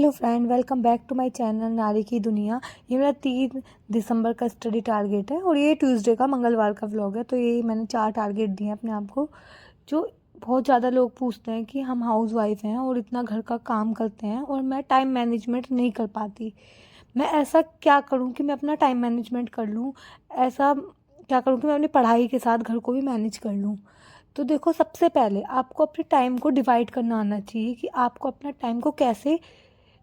Hello friend, welcome back to my channel नारी की दुनिया। ये मेरा 3 दिसंबर का स्टडी टारगेट है और ये ट्यूसडे का मंगलवार का व्लॉग है। तो ये मैंने 4 टारगेट दिए हैं अपने आप को। जो बहुत ज़्यादा लोग पूछते हैं कि हम हाउस वाइफ हैं और इतना घर का काम करते हैं और मैं टाइम मैनेजमेंट नहीं कर पाती। मैं ऐसा क्या करूँ कि मैं अपना टाइम मैनेजमेंट कर लूँ? ऐसा क्या करूँ कि मैं अपनी पढ़ाई के साथ घर को भी मैनेज कर लूँ? तो देखो, सबसे पहले आपको अपने टाइम को डिवाइड करना आना चाहिए कि आपको अपना टाइम को कैसे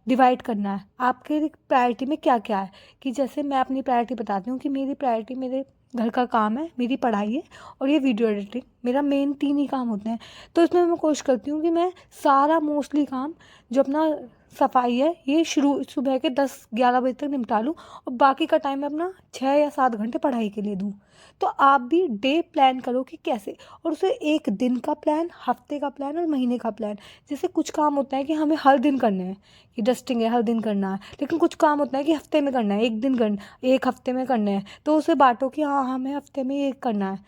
डिवाइड करना है, आपके प्रायोरिटी में क्या क्या है। कि जैसे मैं अपनी प्रायोरिटी बताती हूँ कि मेरी प्रायोरिटी मेरे घर का काम है, मेरी पढ़ाई है और ये वीडियो एडिटिंग। मेरा मेन 3 ही काम होते हैं। तो इसमें मैं कोशिश करती हूँ कि मैं सारा मोस्टली काम जो अपना सफाई है ये शुरू सुबह के 10-11 बजे तक निपटा लूँ और बाकी का टाइम मैं अपना 6 या 7 घंटे पढ़ाई के लिए दूँ। तो आप भी डे प्लान करो कि कैसे, और उसे एक दिन का प्लान, हफ्ते का प्लान और महीने का प्लान। जैसे कुछ काम होता है कि हमें हर दिन करने हैं, कि डस्टिंग है हर दिन करना है, लेकिन कुछ काम होता है कि हफ्ते में करना है, एक दिन करना, एक हफ्ते में करना है। तो उसे बांटो कि हाँ हमें हफ्ते में ये करना है।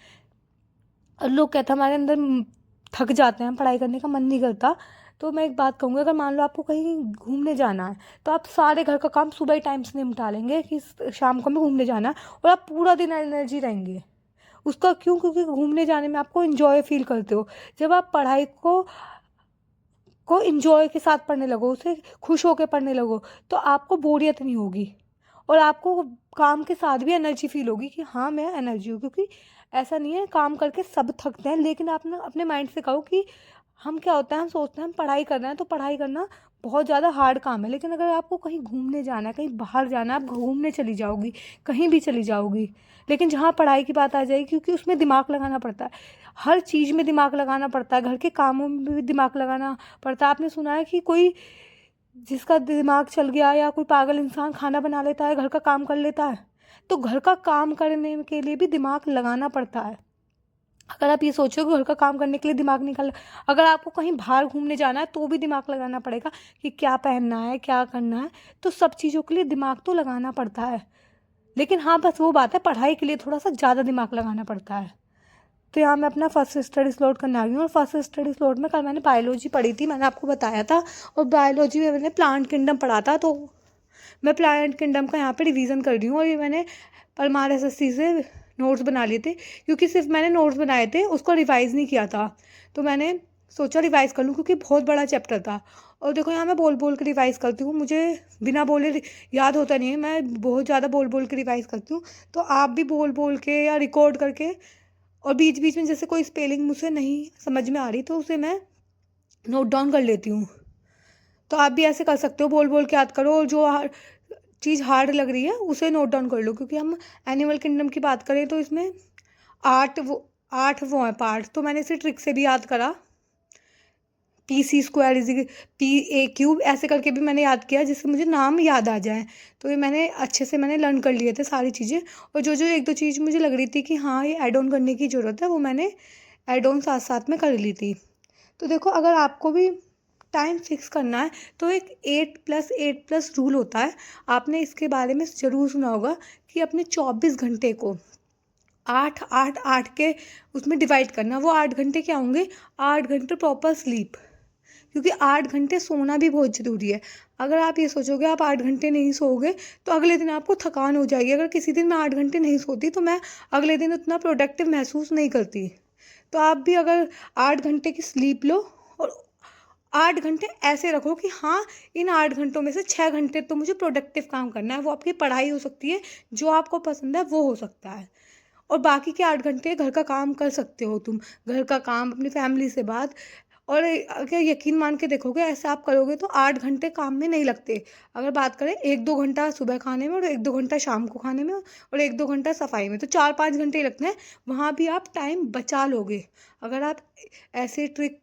और लोग कहते हैं हमारे अंदर थक जाते हैं, पढ़ाई करने का मन नहीं करता। तो मैं एक बात कहूँगी, अगर मान लो आपको कहीं घूमने जाना है तो आप सारे घर का काम सुबह ही टाइम से निपटा लेंगे कि शाम को हमें घूमने जाना है, और आप पूरा दिन एनर्जी रहेंगे उसका। क्यों? क्योंकि घूमने जाने में आपको इन्जॉय फील करते हो। जब आप पढ़ाई को इन्जॉय के साथ पढ़ने लगो, उसे खुश होकर पढ़ने लगो, तो आपको बोरियत नहीं होगी और आपको काम के साथ भी एनर्जी फील होगी कि हाँ मैं एनर्जी हूँ। क्योंकि ऐसा नहीं है, काम करके सब थकते हैं, लेकिन आप ना अपने माइंड से कहो कि हम क्या होता है, हम सोचते हैं हम पढ़ाई कर रहे हैं तो पढ़ाई करना बहुत ज़्यादा हार्ड काम है। लेकिन अगर आपको कहीं घूमने जाना है, कहीं बाहर जाना है, आप घूमने चली जाओगी, कहीं भी चली जाओगी। लेकिन जहाँ पढ़ाई की बात आ जाएगी, क्योंकि उसमें दिमाग लगाना पड़ता है, हर चीज़ में दिमाग लगाना पड़ता है, घर के कामों में भी दिमाग लगाना पड़ता है। आपने सुना है कि कोई जिसका दिमाग चल गया या कोई पागल इंसान खाना बना लेता है, घर का काम कर लेता है। तो घर का काम करने के लिए भी दिमाग लगाना पड़ता है। अगर आप ये सोचो कि घर का काम करने के लिए दिमाग निकल, अगर आपको कहीं बाहर घूमने जाना है तो भी दिमाग लगाना पड़ेगा कि क्या पहनना है, क्या करना है। तो सब चीज़ों के लिए दिमाग तो लगाना पड़ता है। लेकिन हाँ, बस वो बात है, पढ़ाई के लिए थोड़ा सा ज़्यादा दिमाग लगाना पड़ता है। तो यहाँ मैं अपना फर्स्ट स्टडी स्लॉट करने आ गई हूँ, और फर्स्ट स्टडी स्लॉट में कल मैंने बायोलॉजी पढ़ी थी, मैंने आपको बताया था। और बायोलॉजी में मैंने प्लांट किंगडम पढ़ा था। तो मैं प्लांट किंगडम का यहाँ पे रिवीजन कर रही हूँ, और ये मैंने परमार एसएससी से नोट्स बना लिए थे, क्योंकि सिर्फ मैंने नोट्स बनाए थे, उसको रिवाइज़ नहीं किया था। तो मैंने सोचा रिवाइज़ कर लूँ, क्योंकि बहुत बड़ा चैप्टर था। और देखो, यहाँ मैं बोल बोल के रिवाइज़ करती हूँ, मुझे बिना बोले याद होता नहीं है, मैं बहुत ज़्यादा बोल बोल के रिवाइज़ करती हूँ। तो आप भी बोल बोल के या रिकॉर्ड करके, और बीच बीच में जैसे कोई स्पेलिंग मुझसे नहीं समझ में आ रही तो उसे मैं नोट डाउन कर लेती हूँ। तो आप भी ऐसे कर सकते हो, बोल बोल के याद करो, और जो चीज़ हार्ड लग रही है उसे नोट डाउन कर लो। क्योंकि हम एनिमल किंगडम की बात करें तो इसमें 8 वो हैं पार्ट। तो मैंने इसे ट्रिक से भी याद करा, PC² इज PA³ ऐसे करके भी मैंने याद किया, जिससे मुझे नाम याद आ जाए। तो ये मैंने अच्छे से लर्न कर लिए थे सारी चीज़ें। और जो जो एक दो चीज़ मुझे लग रही थी कि हाँ ये ऐड ऑन करने की ज़रूरत है, वो मैंने ऐड ऑन साथ साथ में कर ली थी। तो देखो, अगर आपको भी टाइम फिक्स करना है तो एक 8+8+ रूल होता है। आपने इसके बारे में ज़रूर सुना होगा कि अपने 24 घंटे को 8-8-8 के उसमें डिवाइड करना। वो 8 घंटे क्या होंगे? 8 घंटे प्रॉपर स्लीप। क्योंकि 8 घंटे सोना भी बहुत ज़रूरी है। अगर आप ये सोचोगे आप 8 घंटे नहीं सोओगे तो अगले दिन आपको थकान हो जाएगी। अगर किसी दिन मैं 8 घंटे नहीं सोती तो मैं अगले दिन उतना प्रोडक्टिव महसूस नहीं करती। तो आप भी अगर 8 घंटे की स्लीप लो, और 8 घंटे ऐसे रखो कि हाँ इन 8 घंटों में से 6 घंटे तो मुझे प्रोडक्टिव काम करना है। वो आपकी पढ़ाई हो सकती है, जो आपको पसंद है वो हो सकता है, और बाकी के 8 घंटे घर का काम कर सकते हो तुम। घर का काम, अपनी फैमिली से बात। और अगर यकीन मान के देखोगे, ऐसे आप करोगे तो 8 घंटे काम में नहीं लगते। अगर बात करें 1-2 घंटा सुबह खाने में और 1-2 घंटा शाम को खाने में और 1-2 घंटा सफाई में, तो 4-5 घंटे ही लगते हैं। वहाँ भी आप टाइम बचा लोगे अगर आप ऐसे ट्रिक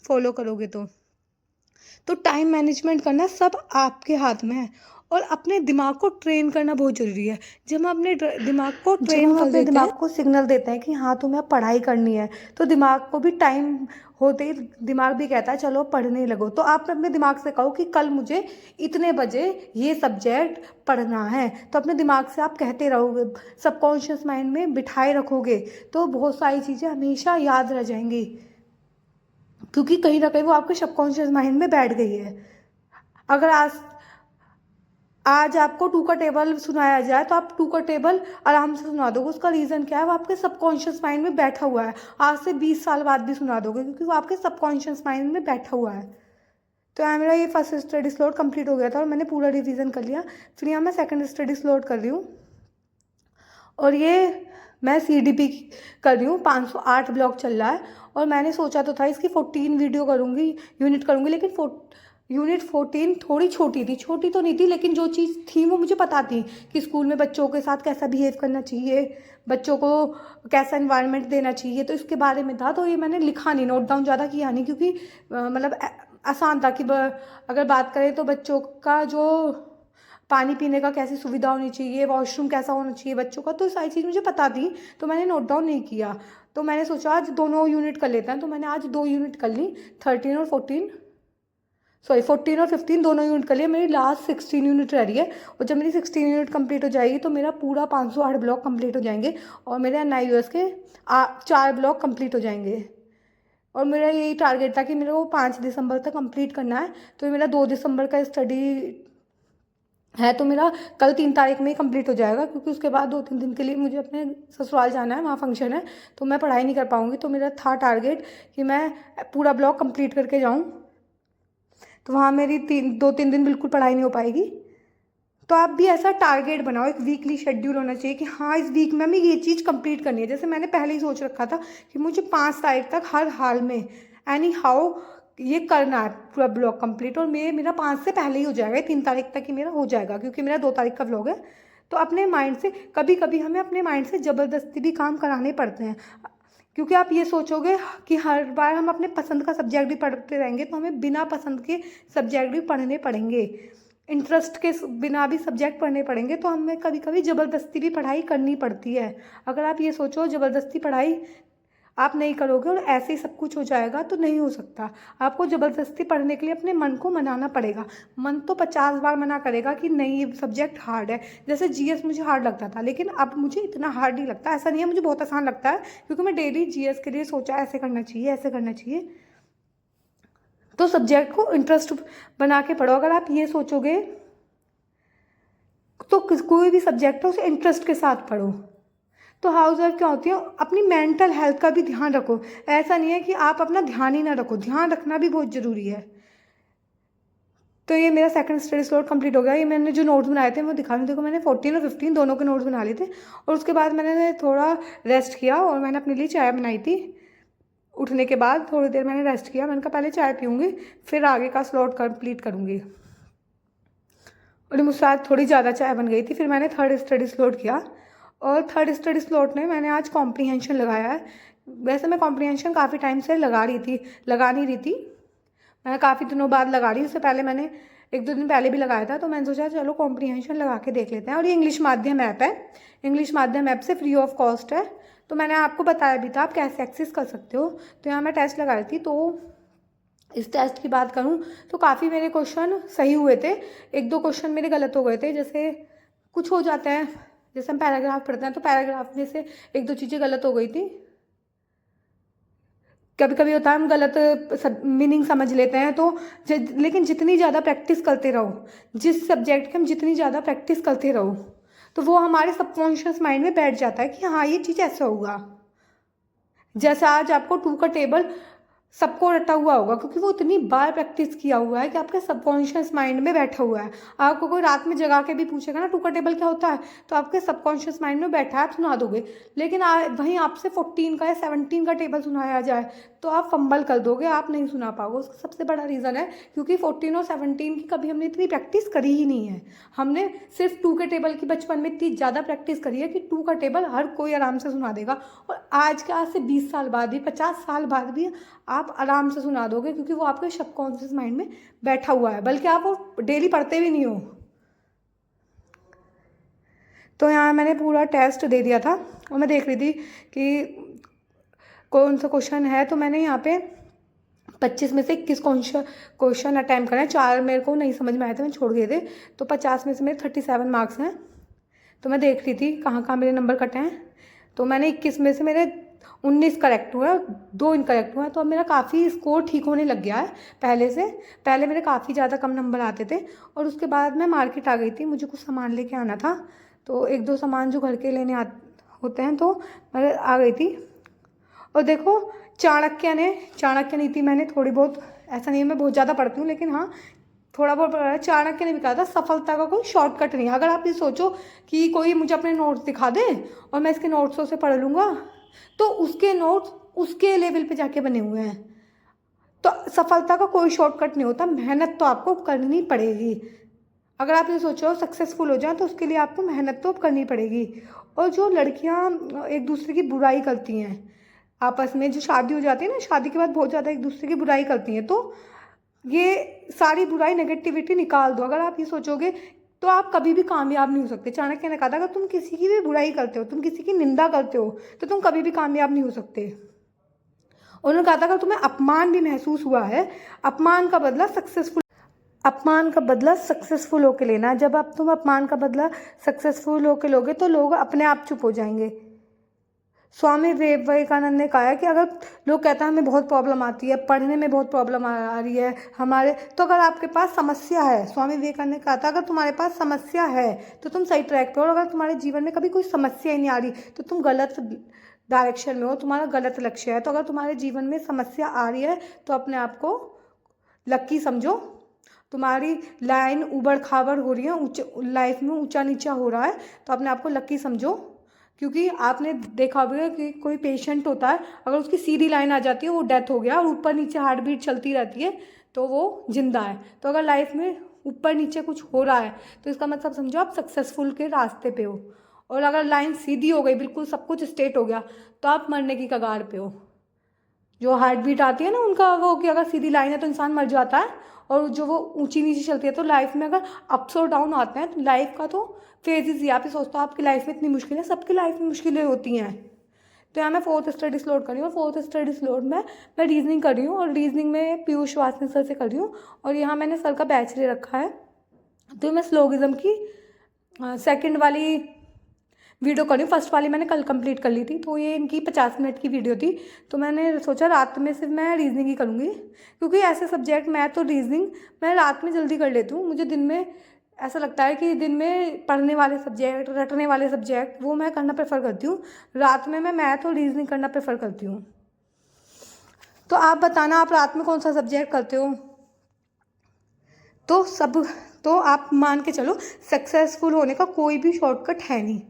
फॉलो करोगे तो टाइम मैनेजमेंट करना सब आपके हाथ में है। और अपने दिमाग को ट्रेन करना बहुत ज़रूरी है। जब हम अपने दिमाग को ट्रेन कर देते हैं, दिमाग को सिग्नल देते हैं कि हाँ तुम्हें अब पढ़ाई करनी है, तो दिमाग को भी टाइम होते ही दिमाग भी कहता है चलो पढ़ने लगो। तो आप अपने दिमाग से कहो कि कल मुझे इतने बजे ये सब्जेक्ट पढ़ना है, तो अपने दिमाग से आप कहते रहोगे, सबकॉन्शियस माइंड में बिठाए रखोगे, तो बहुत सारी चीज़ें हमेशा याद रह जाएंगी, क्योंकि कहीं ना कहीं वो आपके सबकॉन्शियस माइंड में बैठ गई है। अगर आज आपको टू का टेबल सुनाया जाए तो आप टू का टेबल आराम से सुना दोगे। उसका रीज़न क्या है? वो आपके सबकॉन्शियस माइंड में बैठा हुआ है। आज से 20 साल बाद भी सुना दोगे, क्योंकि वो आपके सबकॉन्शियस माइंड में बैठा हुआ है। तो यहाँ मेरा ये फर्स्ट स्टडी स्लॉट कंप्लीट हो गया था और मैंने पूरा रिवीजन कर लिया। फिर यहाँ मैं सेकंड स्टडी स्लॉट कर रही हूँ और ये मैं CDP कर रही हूँ। 508 ब्लॉक चल रहा है और मैंने सोचा तो था इसकी 14 वीडियो करूँगी, यूनिट करूँगी, लेकिन यूनिट 14 थोड़ी छोटी थी। छोटी तो नहीं थी, लेकिन जो चीज़ थी वो मुझे पता थी कि स्कूल में बच्चों के साथ कैसा बिहेव करना चाहिए, बच्चों को कैसा इन्वायरमेंट देना चाहिए, तो इसके बारे में था। तो ये मैंने लिखा नहीं, नोट डाउन ज़्यादा किया नहीं, क्योंकि मतलब आसान था कि अगर बात करें तो बच्चों का जो पानी पीने का कैसी सुविधा होनी चाहिए, वॉशरूम कैसा होना चाहिए बच्चों का, तो सारी चीज़ मुझे पता थी, तो मैंने नोट डाउन नहीं किया। तो मैंने सोचा आज दोनों यूनिट कर लेते हैं, तो मैंने आज 2 यूनिट कर ली, 14 और 15 दोनों यूनिट कर लिए। मेरी लास्ट 16 यूनिट रह रही है और जब मेरी 16 यूनिट कंप्लीट हो जाएगी तो मेरा पूरा 508 ब्लॉक कंप्लीट हो जाएंगे और मेरे NIUS के 4 ब्लॉक कंप्लीट हो जाएंगे। और मेरा यही टारगेट था कि मेरे को 5 दिसंबर तक कंप्लीट करना है। तो ये मेरा 2 दिसंबर का स्टडी है, तो मेरा कल 3 तारीख में ही कंप्लीट हो जाएगा, क्योंकि उसके बाद 2-3 दिन के लिए मुझे अपने ससुराल जाना है, वहाँ फंक्शन है, तो मैं पढ़ाई नहीं कर पाऊँगी। तो मेरा था टारगेट कि मैं पूरा ब्लॉक कंप्लीट करके जाऊँ, तो वहाँ मेरी 2-3 दिन बिल्कुल पढ़ाई नहीं हो पाएगी। तो आप भी ऐसा टारगेट बनाओ, एक वीकली शेड्यूल होना चाहिए कि हाँ इस वीक में हमें ये चीज़ कंप्लीट करनी है। जैसे मैंने पहले ही सोच रखा था कि मुझे 5 तारीख तक हर हाल में एनी हाउ ये करना है पूरा ब्लॉग कंप्लीट, और मेरा 5 से पहले ही हो जाएगा, 3 तारीख तक ही मेरा हो जाएगा, क्योंकि मेरा 2 तारीख का व्लॉग है। तो अपने माइंड से कभी कभी हमें अपने माइंड से ज़बरदस्ती भी काम कराने पड़ते हैं, क्योंकि आप ये सोचोगे कि हर बार हम अपने पसंद का सब्जेक्ट भी पढ़ते रहेंगे तो हमें बिना पसंद के सब्जेक्ट भी पढ़ने पड़ेंगे, इंटरेस्ट के बिना भी सब्जेक्ट पढ़ने पड़ेंगे। तो हमें कभी कभी ज़बरदस्ती भी पढ़ाई करनी पड़ती है। अगर आप ये सोचो ज़बरदस्ती पढ़ाई आप नहीं करोगे और ऐसे ही सब कुछ हो जाएगा, तो नहीं हो सकता। आपको ज़बरदस्ती पढ़ने के लिए अपने मन को मनाना पड़ेगा। मन तो 50 बार मना करेगा कि नहीं ये सब्जेक्ट हार्ड है। जैसे GS मुझे हार्ड लगता था, लेकिन अब मुझे इतना हार्ड नहीं लगता। ऐसा नहीं है, मुझे बहुत आसान लगता है, क्योंकि मैं डेली GS के लिए सोचा ऐसे करना चाहिए, ऐसे करना चाहिए। तो सब्जेक्ट को इंटरेस्ट बना के पढ़ो। अगर आप ये सोचोगे तो कोई भी सब्जेक्ट है उसे इंटरेस्ट के साथ पढ़ो। तो हाउस वाइफ क्या होती है, अपनी मेंटल हेल्थ का भी ध्यान रखो। ऐसा नहीं है कि आप अपना ध्यान ही ना रखो, ध्यान रखना भी बहुत ज़रूरी है। तो ये मेरा सेकंड स्टडी स्लॉट कंप्लीट हो गया। ये मैंने जो नोट्स बनाए थे वो दिखा रही हूँ, देखो मैंने 14 और 15 दोनों के नोट्स बना लिए थे। और उसके बाद मैंने थोड़ा रेस्ट किया और मैंने अपने लिए चाय बनाई थी। उठने के बाद थोड़ी देर मैंने रेस्ट किया, मैंने कहा पहले चाय पीऊँगी फिर आगे का स्लॉट कंप्लीट करूँगी। और मुझसे आज थोड़ी ज़्यादा चाय बन गई थी। फिर मैंने थर्ड स्टडी स्लॉट किया और थर्ड स्टडी स्लॉट में मैंने आज कॉम्प्रीहेंशन लगाया है। वैसे मैं कॉम्प्रीहेंशन काफ़ी टाइम से लगा नहीं रही थी, मैं काफ़ी दिनों बाद लगा रही। उससे पहले मैंने 1-2 दिन पहले भी लगाया था, तो मैंने सोचा चलो कॉम्प्रीहेंशन लगा के देख लेते हैं। और ये इंग्लिश माध्यम ऐप है, इंग्लिश माध्यम ऐप से फ्री ऑफ कॉस्ट है। तो मैंने आपको बताया भी था आप कैसे एक्सेस कर सकते हो। तो यहाँ मैं टेस्ट लगा रही थी, तो इस टेस्ट की बात करूँ तो काफ़ी मेरे क्वेश्चन सही हुए थे, 1-2 क्वेश्चन मेरे गलत हो गए थे। जैसे कुछ हो जाता है, जैसे हम पैराग्राफ पढ़ते हैं तो पैराग्राफ में से 1-2 चीज़ें गलत हो गई थी। कभी कभी होता है हम गलत मीनिंग समझ लेते हैं। तो लेकिन जितनी ज़्यादा प्रैक्टिस करते रहो, जिस सब्जेक्ट की हम जितनी ज़्यादा प्रैक्टिस करते रहो, तो वो हमारे सबकॉन्शियस माइंड में बैठ जाता है कि हाँ ये चीज़ ऐसा होगा। जैसे आज आपको 2 का टेबल सबको रटा हुआ होगा, क्योंकि वो इतनी बार प्रैक्टिस किया हुआ है कि आपके सबकॉन्शियस माइंड में बैठा हुआ है। आपको कोई रात में जगा के भी पूछेगा ना 2 का टेबल क्या होता है, तो आपके सबकॉन्शियस माइंड में बैठा है, आप सुना दोगे। लेकिन वहीं आपसे 14 का या 17 का टेबल सुनाया जाए तो आप फंबल कर दोगे, आप नहीं सुना पाओगे। उसका सबसे बड़ा रीज़न है क्योंकि 14 और 17 की कभी हमने इतनी प्रैक्टिस करी ही नहीं है। हमने सिर्फ 2 के टेबल की बचपन में इतनी ज़्यादा प्रैक्टिस करी है कि 2 का टेबल हर कोई आराम से सुना देगा। और आज से 20 साल बाद भी, 50 साल बाद भी आप आराम से सुना दोगे, क्योंकि वो आपके सबकॉन्शियस माइंड में बैठा हुआ है, बल्कि आप वो डेली पढ़ते भी नहीं हो। तो यहाँ मैंने पूरा टेस्ट दे दिया था और मैं देख रही थी कि कौन सा क्वेश्चन है। तो मैंने यहाँ पे 25 में से 21 क्वेश्चन अटैम्प्ट करें, 4 मेरे को नहीं समझ में आए थे, मैं छोड़ गए थे। तो 50 में से मेरे 37 मार्क्स हैं। तो मैं देख रही थी कहाँ कहाँ मेरे नंबर कटे हैं। तो मैंने 21 में से मेरे 19 करेक्ट हुए और 2 इनकरेक्ट हुए हैं। तो अब मेरा काफ़ी स्कोर ठीक होने लग गया है पहले से। पहले मेरे काफ़ी ज़्यादा कम नंबर आते थे। और उसके बाद मैं मार्केट आ गई थी, मुझे कुछ सामान लेके आना था, तो 1-2 सामान जो घर के लेने होते हैं, तो मैं आ गई थी। और देखो चाणक्य नीति मैंने थोड़ी बहुत, ऐसा नहीं है मैं बहुत ज़्यादा पढ़ती हूँ, लेकिन हाँ थोड़ा बहुत पढ़ा है। चाणक्य ने भी कहा था सफलता का कोई शॉर्टकट नहीं है। अगर आप ये सोचो कि कोई मुझे अपने नोट्स दिखा दे और मैं इसके नोट्सों से पढ़ लूँगा, तो उसके नोट्स उसके लेवल पे जाके बने हुए हैं। तो सफलता का कोई शॉर्टकट नहीं होता, मेहनत तो आपको करनी पड़ेगी। अगर आप ये सोचो सक्सेसफुल हो जाए, तो उसके लिए आपको मेहनत तो करनी पड़ेगी। और जो लड़कियां एक दूसरे की बुराई करती हैं आपस में, जो शादी हो जाती है ना, शादी के बाद बहुत ज़्यादा एक दूसरे की बुराई करती हैं, तो ये सारी बुराई नेगेटिविटी निकाल दो। अगर आप ये सोचोगे तो आप कभी भी कामयाब नहीं हो सकते। चाणक्य ने कहा था अगर तुम किसी की भी बुराई करते हो, तुम किसी की निंदा करते हो, तो तुम कभी भी कामयाब नहीं हो सकते। उन्होंने कहा था अगर तुम्हें अपमान भी महसूस हुआ है, अपमान का बदला सक्सेसफुल होकर लेना। जब आप तुम अपमान का बदला सक्सेसफुल होकर लोगे, तो लोग अपने आप चुप हो जाएंगे। स्वामी विवेकानंद ने कहा है कि अगर लोग कहते हैं हमें बहुत प्रॉब्लम आती है, पढ़ने में बहुत प्रॉब्लम आ रही है हमारे, तो अगर आपके पास समस्या है, स्वामी विवेकानंद ने कहा था अगर तुम्हारे पास समस्या है तो तुम सही ट्रैक पे हो। और अगर तुम्हारे जीवन में कभी कोई समस्या ही नहीं आ रही, तो तुम गलत डायरेक्शन में हो, तुम्हारा गलत लक्ष्य है। तो अगर तुम्हारे जीवन में समस्या आ रही है, तो अपने आप को लक्की समझो। तुम्हारी लाइन उबड़ खाबड़ हो रही है, लाइफ में ऊंचा नीचा हो रहा है, तो अपने आप को लक्की समझो। क्योंकि आपने देखा होगा कि कोई पेशेंट होता है, अगर उसकी सीधी लाइन आ जाती है वो डेथ हो गया, और ऊपर नीचे हार्ट बीट चलती रहती है तो वो जिंदा है। तो अगर लाइफ में ऊपर नीचे कुछ हो रहा है, तो इसका मतलब समझो आप सक्सेसफुल के रास्ते पे हो। और अगर लाइन सीधी हो गई, बिल्कुल सब कुछ स्ट्रेट हो गया, तो आप मरने की कगार पे हो। जो हार्ट बीट आती है ना उनका, वो कि अगर सीधी लाइन है तो इंसान मर जाता है, और जो वो ऊंची नीची चलती है। तो लाइफ में अगर अप्स और डाउन आते हैं, तो लाइफ का तो फेजेस ही, आप ही सोचते हो आपकी लाइफ में इतनी मुश्किलें, सबकी लाइफ में मुश्किलें होती हैं। तो यहाँ मैं 4th स्टडी स्लोड कर रही हूँ, और 4th स्टडी स्लोड में मैं रीजनिंग कर रही हूँ, और रीजनिंग में पीयूष वासनी सर से कर रही हूँ। और यहाँ मैंने सर का बैच ले रखा है। तो मैं स्लोगिज्म की सेकेंड वाली वीडियो कर रही हूँ, फर्स्ट वाली मैंने कल कंप्लीट कर ली थी। तो ये इनकी 50 मिनट की वीडियो थी, तो मैंने सोचा रात में सिर्फ मैं रीजनिंग ही करूँगी, क्योंकि ऐसे सब्जेक्ट मैथ और रीजनिंग मैं रात में जल्दी कर लेती हूँ। मुझे दिन में ऐसा लगता है कि दिन में पढ़ने वाले सब्जेक्ट, रटने वाले सब्जेक्ट, वो मैं करना प्रेफर करती हूँ। रात में मैं मैथ और रीजनिंग करना प्रेफर करती हूँ। तो आप बताना आप रात में कौन सा सब्जेक्ट करते हो। तो आप मान के चलो सक्सेसफुल होने का कोई भी शॉर्टकट है नहीं।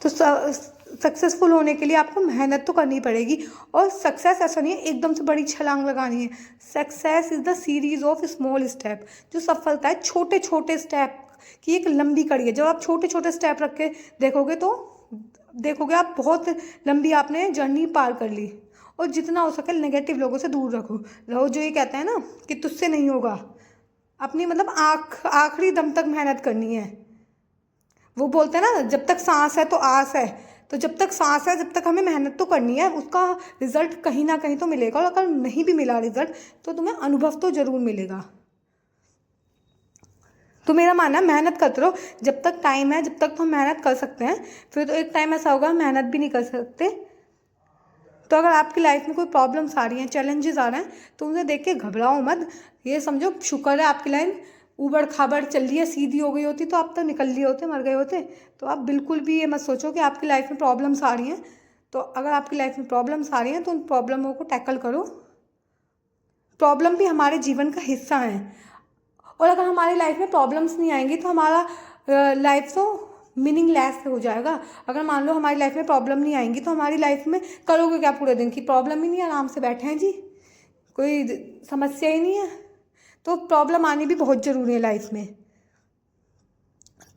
तो सक्सेसफुल होने के लिए आपको मेहनत तो करनी पड़ेगी। और सक्सेस ऐसा नहीं है एकदम से बड़ी छलांग लगानी है। Success is the series of small step. जो सफलता है छोटे छोटे स्टेप की एक लंबी कड़ी है। जब आप छोटे छोटे स्टेप रख के देखोगे, तो देखोगे आप बहुत लंबी आपने जर्नी पार कर ली। और जितना हो सके नेगेटिव लोगों से दूर रहो। जो ये कहते हैं ना कि तुझसे नहीं होगा, अपनी मतलब आखिरी दम तक मेहनत करनी है। वो बोलते हैं ना जब तक सांस है तो आस है। तो जब तक सांस है, जब तक हमें मेहनत तो करनी है, उसका रिजल्ट कहीं ना कहीं तो मिलेगा। और अगर नहीं भी मिला रिजल्ट, तो तुम्हें अनुभव तो जरूर मिलेगा। तो मेरा मानना है मेहनत करते रहो जब तक टाइम है, जब तक तो हम मेहनत कर सकते हैं। फिर तो एक टाइम ऐसा होगा मेहनत भी नहीं कर सकते। तो अगर आपकी लाइफ में कोई प्रॉब्लम्स आ रही हैं, चैलेंजेस आ रहे हैं, तो उन्हें देख के घबराओ मत। ये समझो शुक्र है आपकी लाइन ऊबड़ खाबड़ चल रही है, सीधी हो गई होती तो आप तो निकल लिए होते, मर गए होते। तो आप बिल्कुल भी ये मत सोचो कि आपकी लाइफ में प्रॉब्लम्स आ रही हैं। तो अगर आपकी लाइफ में प्रॉब्लम्स आ रही हैं, तो उन प्रॉब्लमों को टैकल करो। प्रॉब्लम भी हमारे जीवन का हिस्सा है। और अगर हमारी लाइफ में प्रॉब्लम्स नहीं आएंगी, तो हमारा लाइफ तो मीनिंगलेस हो जाएगा। अगर मान लो हमारी लाइफ में प्रॉब्लम नहीं आएंगी, तो हमारी लाइफ में करोगे क्या पूरे दिन की? प्रॉब्लम ही नहीं है, आराम से बैठे हैं जी, कोई समस्या ही नहीं है। तो प्रॉब्लम आनी भी बहुत ज़रूरी है लाइफ में।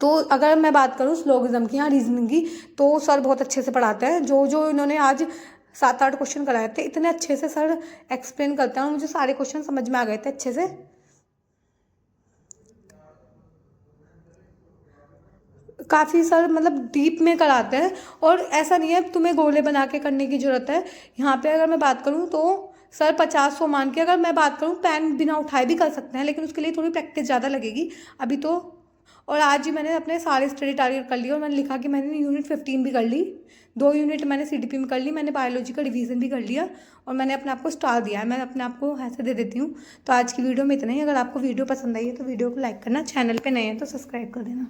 तो अगर मैं बात करूँ स्लोगिज्म की, यहाँ रीजनिंग की, तो सर बहुत अच्छे से पढ़ाते हैं। जो इन्होंने आज 7-8 क्वेश्चन कराए थे, इतने अच्छे से सर एक्सप्लेन करते हैं, और मुझे सारे क्वेश्चन समझ में आ गए थे अच्छे से। काफ़ी सर मतलब डीप में कराते हैं, और ऐसा नहीं है तुम्हें गोले बना के करने की ज़रूरत है। यहाँ पे अगर मैं बात करूँ तो सर 50-100 मान के, अगर मैं बात करूँ पेन बिना उठाए भी कर सकते हैं, लेकिन उसके लिए थोड़ी प्रैक्टिस ज़्यादा लगेगी। अभी तो और आज ही मैंने अपने सारे स्टडी टारगेट कर लिए और मैंने लिखा कि मैंने यूनिट 15 भी कर ली, 2 यूनिट मैंने CDP में कर ली, मैंने बायोलॉजी का रिवीजन भी कर लिया और मैंने अपने आप को स्टार दिया है। मैं अपने आप को ऐसे दे देती हूँ। तो आज की वीडियो में इतना ही। अगर आपको वीडियो पसंद आई है तो वीडियो को लाइक करना, चैनल पे नए हैं तो सब्सक्राइब कर देना।